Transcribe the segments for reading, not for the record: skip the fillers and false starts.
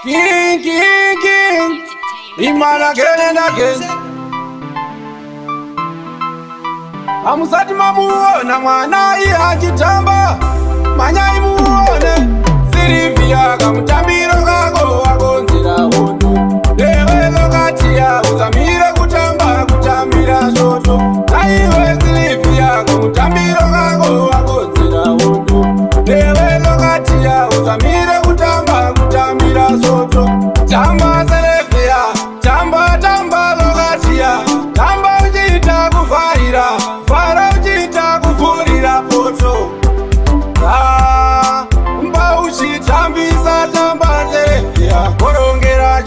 King. Iman again and again. Amusati mamuona mwana iachitamba manyai muone Silivia Kamutambiro kako agonzera hondo Dewe lokatia uzamire kutambira zoto Taiwa Silivia Kamutambiro kako agonzera hondo Dewe lokatia uzamire kutambira zoto Tamba Silivia, tamba lokatia Tamba ujita kufaira Fara ujita kufurira poto Mba uchitambisa tambaze Ya korongera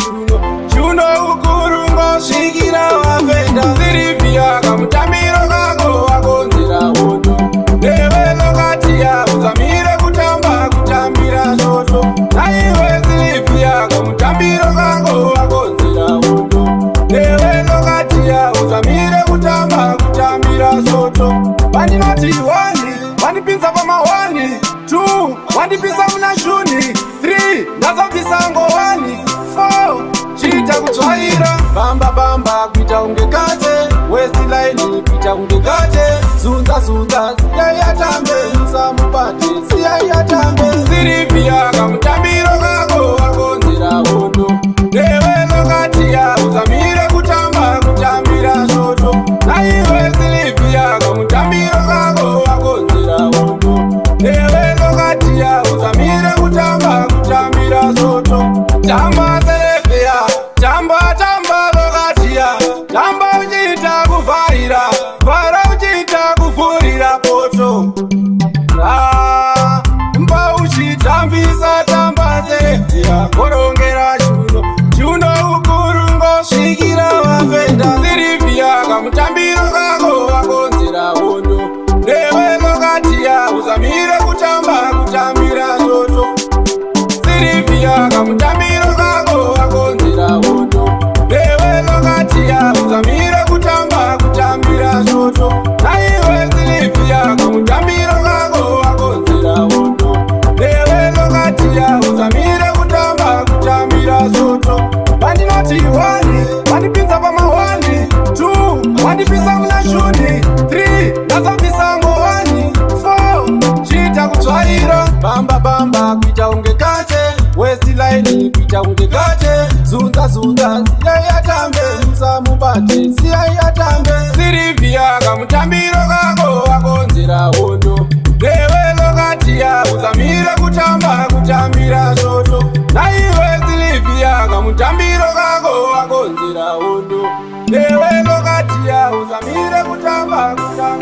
chuno ukurungo shikira wafenda Silivia Kamutambiro kako agonzera hondo Dewe lokatia uzamire kutambira zoto Taiwe Silivia Kamutambiro kako agonzera hondo Dewe lokatia uzamire kutambira zoto Bandinoti wani, bandipinza pama wani 2, wandipinza muna shuni 3, nazopisa ngo wani 4, chita kutswaira Bamba, kuita ungekate Westline, kuita ungekate Zunza, siyayatambe Musamupate, siyayatambe Silivia Kamutambiro kako agonzera hondo Dewe lokatia uzamire kutambira zoto Naiwe Silivia Kamutambiro kako agonzera hondo Dewe lokatia uzamire kutambira zoto Tamba Silivia, tamba lokatia Tamba ujita kufaira, fara ujita kufurira poto Mba uchitambisa tamba Silivia korongera chuno ukurungo shikira wafenda Silivia Kamutambiro kako agonzera hondo Dewe lokatia uzamire kutambira zoto Silivia Kamutambiro kako agonzera hondo Dewe lokatia uzamire kutambira zoto Naiwe Silivia Kamutambiro kako agonzera hondo Dewe lokatia uzamire kutambira zoto Bandinoti wani, bandipinza pama wani 2, wandipinza muna shuni 3, nazopisa ngo wani 4, chita kutswaira Bamba, kuita ungekate Westline, kuita ungekate Zunza, siyayatambe Musamupate, siyayatambe Silivia Kamutambiro kako agonzera hondo Dewe lokatia uzamire kutambira zoto Naiwe Silivia Kamutambiro kako agonzera hondo Dewe lokatia uzamire kutambira